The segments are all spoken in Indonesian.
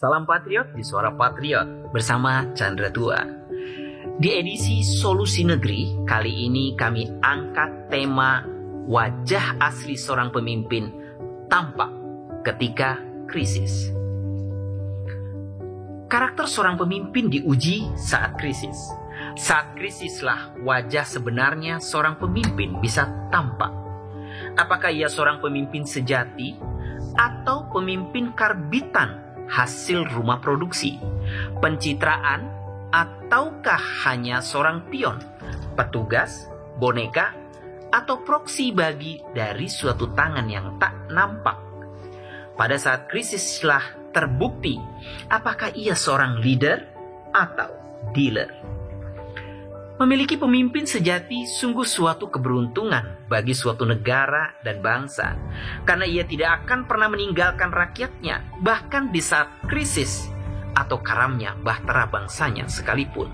Salam Patriot di Suara Patriot bersama Chandra Tua. Di edisi Solusi Negeri, kali ini kami angkat tema wajah asli seorang pemimpin tampak ketika krisis. Karakter seorang pemimpin diuji saat krisis. Saat krisislah wajah sebenarnya seorang pemimpin bisa tampak. Apakah ia seorang pemimpin sejati atau pemimpin karbitan hasil rumah produksi, pencitraan, ataukah hanya seorang pion, petugas, boneka, atau proksi bagi dari suatu tangan yang tak nampak? Pada saat krisislah terbukti apakah ia seorang leader atau dealer. Memiliki pemimpin sejati sungguh suatu keberuntungan bagi suatu negara dan bangsa, karena ia tidak akan pernah meninggalkan rakyatnya, bahkan di saat krisis atau karamnya bahtera bangsanya sekalipun.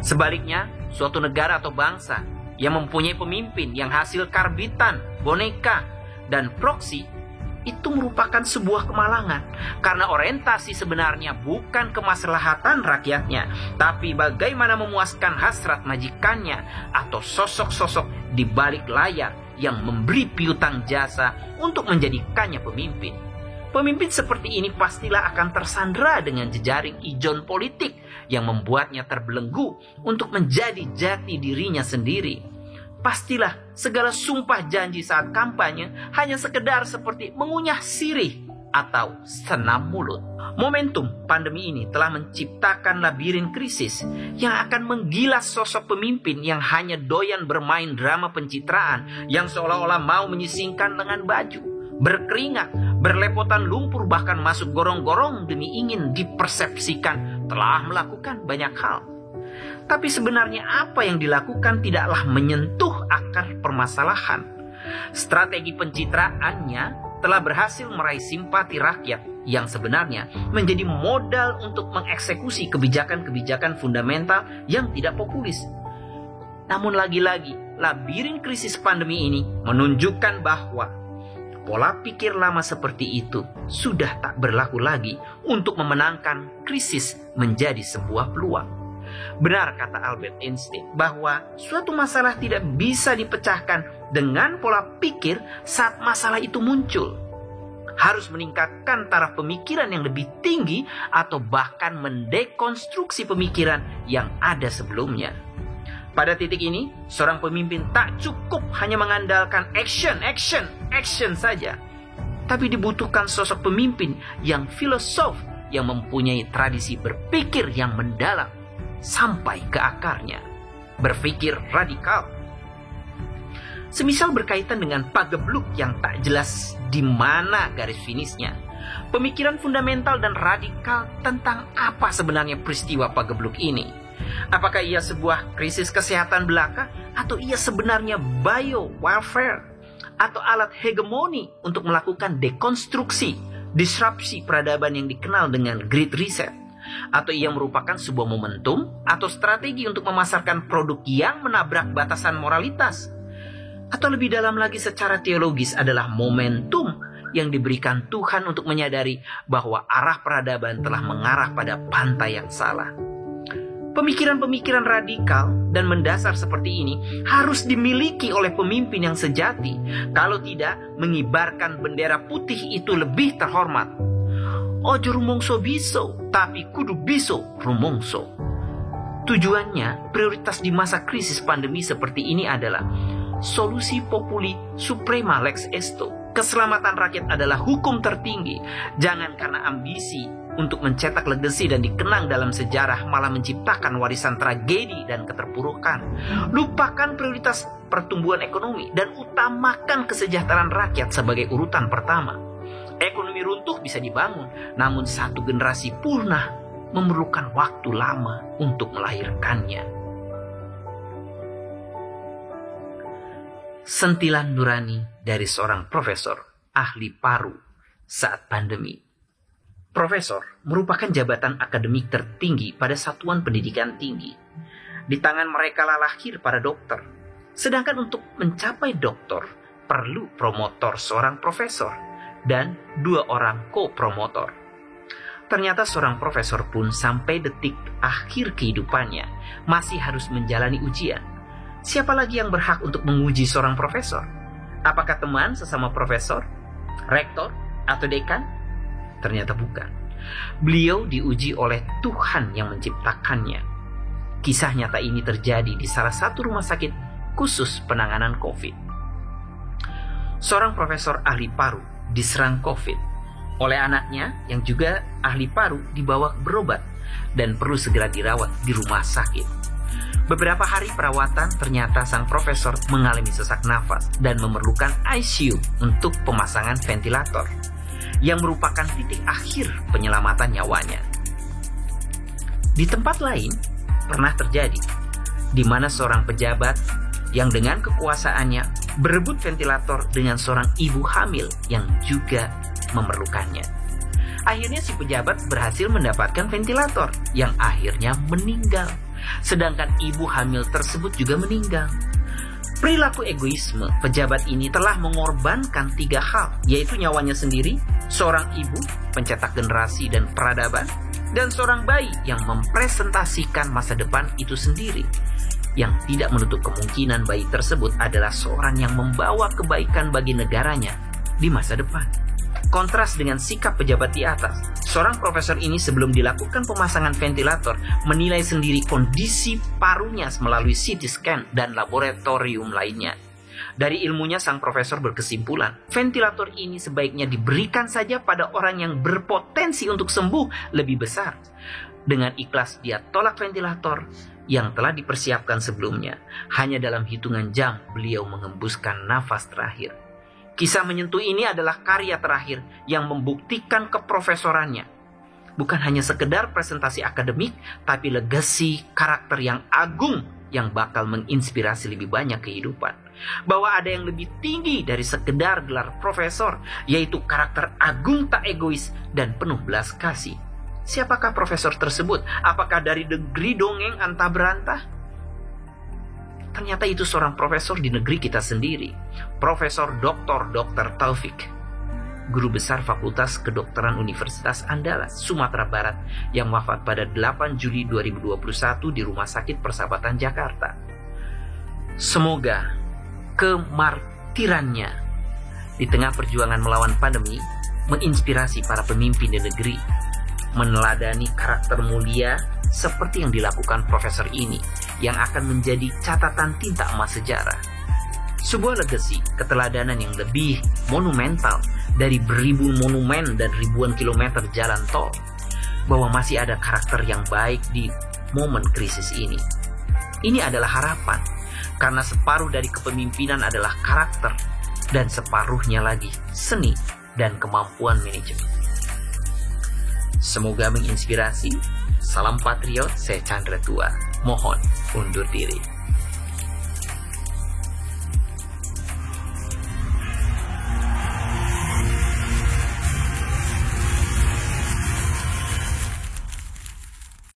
Sebaliknya, suatu negara atau bangsa yang mempunyai pemimpin yang hasil karbitan, boneka, dan proksi, itu merupakan sebuah kemalangan, karena orientasi sebenarnya bukan kemaslahatan rakyatnya, tapi bagaimana memuaskan hasrat majikannya atau sosok-sosok di balik layar yang memberi piutang jasa untuk menjadikannya pemimpin. Pemimpin seperti ini pastilah akan tersandera dengan jejaring ijon politik yang membuatnya terbelenggu untuk menjadi jati dirinya sendiri. Pastilah segala sumpah janji saat kampanye hanya sekedar seperti mengunyah sirih atau senam mulut. Momentum pandemi ini telah menciptakan labirin krisis yang akan menggilas sosok pemimpin yang hanya doyan bermain drama pencitraan, yang seolah-olah mau menyisingkan lengan baju, berkeringat, berlepotan lumpur, bahkan masuk gorong-gorong demi ingin dipersepsikan telah melakukan banyak hal. Tapi sebenarnya apa yang dilakukan tidaklah menyentuh akar permasalahan. Strategi pencitraannya telah berhasil meraih simpati rakyat yang sebenarnya menjadi modal untuk mengeksekusi kebijakan-kebijakan fundamental yang tidak populis. Namun lagi-lagi, labirin krisis pandemi ini menunjukkan bahwa pola pikir lama seperti itu sudah tak berlaku lagi untuk memenangkan krisis menjadi sebuah peluang. Benar kata Albert Einstein bahwa suatu masalah tidak bisa dipecahkan dengan pola pikir saat masalah itu muncul. Harus meningkatkan taraf pemikiran yang lebih tinggi atau bahkan mendekonstruksi pemikiran yang ada sebelumnya. Pada titik ini, seorang pemimpin tak cukup hanya mengandalkan action saja. Tapi dibutuhkan sosok pemimpin yang filosof, yang mempunyai tradisi berpikir yang mendalam sampai ke akarnya, berpikir radikal. Semisal berkaitan dengan pagebluk yang tak jelas di mana garis finishnya. Pemikiran fundamental dan radikal tentang apa sebenarnya peristiwa pagebluk ini. Apakah ia sebuah krisis kesehatan belaka, atau ia sebenarnya bio warfare, atau alat hegemoni untuk melakukan dekonstruksi, disrupsi peradaban yang dikenal dengan Great Reset? Atau ia merupakan sebuah momentum atau strategi untuk memasarkan produk yang menabrak batasan moralitas? Atau lebih dalam lagi secara teologis adalah momentum yang diberikan Tuhan untuk menyadari bahwa arah peradaban telah mengarah pada pantai yang salah. Pemikiran-pemikiran radikal dan mendasar seperti ini harus dimiliki oleh pemimpin yang sejati. Kalau tidak, mengibarkan bendera putih itu lebih terhormat. Ojo rumongso biso, tapi kudu biso rumongso. Tujuannya, prioritas di masa krisis pandemi seperti ini adalah solusi populi suprema lex esto. Keselamatan rakyat adalah hukum tertinggi. Jangan karena ambisi untuk mencetak legasi dan dikenang dalam sejarah malah menciptakan warisan tragedi dan keterpurukan. Lupakan prioritas pertumbuhan ekonomi dan utamakan kesejahteraan rakyat sebagai urutan pertama. Ekonomi runtuh bisa dibangun, namun satu generasi punah memerlukan waktu lama untuk melahirkannya. Sentilan nurani dari seorang profesor ahli paru saat pandemi. Profesor merupakan jabatan akademik tertinggi pada satuan pendidikan tinggi. Di tangan mereka lah lahir para dokter. Sedangkan untuk mencapai doktor perlu promotor seorang profesor dan 2 orang co-promotor. Ternyata seorang profesor pun sampai detik akhir kehidupannya masih harus menjalani ujian. Siapa lagi yang berhak untuk menguji seorang profesor? Apakah teman sesama profesor, rektor, atau dekan? Ternyata bukan. Beliau diuji oleh Tuhan yang menciptakannya. Kisah nyata ini terjadi di salah satu rumah sakit khusus penanganan COVID. Seorang profesor ahli paru diserang COVID. Oleh anaknya yang juga ahli paru dibawa berobat dan perlu segera dirawat di rumah sakit. Beberapa hari perawatan ternyata sang profesor mengalami sesak nafas dan memerlukan ICU untuk pemasangan ventilator yang merupakan titik akhir penyelamatan nyawanya. Di tempat lain pernah terjadi di mana seorang pejabat yang dengan kekuasaannya berebut ventilator dengan seorang ibu hamil yang juga memerlukannya. Akhirnya si pejabat berhasil mendapatkan ventilator yang akhirnya meninggal. Sedangkan ibu hamil tersebut juga meninggal. Perilaku egoisme pejabat ini telah mengorbankan 3 hal, yaitu nyawanya sendiri, seorang ibu, pencetak generasi dan peradaban, dan seorang bayi yang mempresentasikan masa depan itu sendiri. Yang tidak menutup kemungkinan bayi tersebut adalah seorang yang membawa kebaikan bagi negaranya di masa depan. Kontras dengan sikap pejabat di atas, seorang profesor ini sebelum dilakukan pemasangan ventilator menilai sendiri kondisi parunya melalui CT scan dan laboratorium lainnya. Dari ilmunya sang profesor berkesimpulan, ventilator ini sebaiknya diberikan saja pada orang yang berpotensi untuk sembuh lebih besar. Dengan ikhlas dia tolak ventilator yang telah dipersiapkan sebelumnya. Hanya dalam hitungan jam beliau mengembuskan nafas terakhir. Kisah menyentuh ini adalah karya terakhir yang membuktikan keprofesorannya. Bukan hanya sekedar presentasi akademik, tapi legasi karakter yang agung yang bakal menginspirasi lebih banyak kehidupan. Bahwa ada yang lebih tinggi dari sekedar gelar profesor, yaitu karakter agung tak egois dan penuh belas kasih. Siapakah profesor tersebut? Apakah dari negeri dongeng antah berantah? Ternyata itu seorang profesor di negeri kita sendiri, Profesor Dr. Taufik, guru besar Fakultas Kedokteran Universitas Andalas, Sumatera Barat, yang wafat pada 8 Juli 2021 di Rumah Sakit Persahabatan Jakarta. Semoga kemartirannya di tengah perjuangan melawan pandemi menginspirasi para pemimpin di negeri, meneladani karakter mulia seperti yang dilakukan profesor ini, yang akan menjadi catatan tinta emas sejarah. Sebuah legasi keteladanan yang lebih monumental dari beribu monumen dan ribuan kilometer jalan tol, bahwa masih ada karakter yang baik di momen krisis ini. Ini adalah harapan, karena separuh dari kepemimpinan adalah karakter, dan separuhnya lagi seni dan kemampuan manajemen. Semoga menginspirasi. Salam patriot, saya Chandra Tua. Mohon undur diri.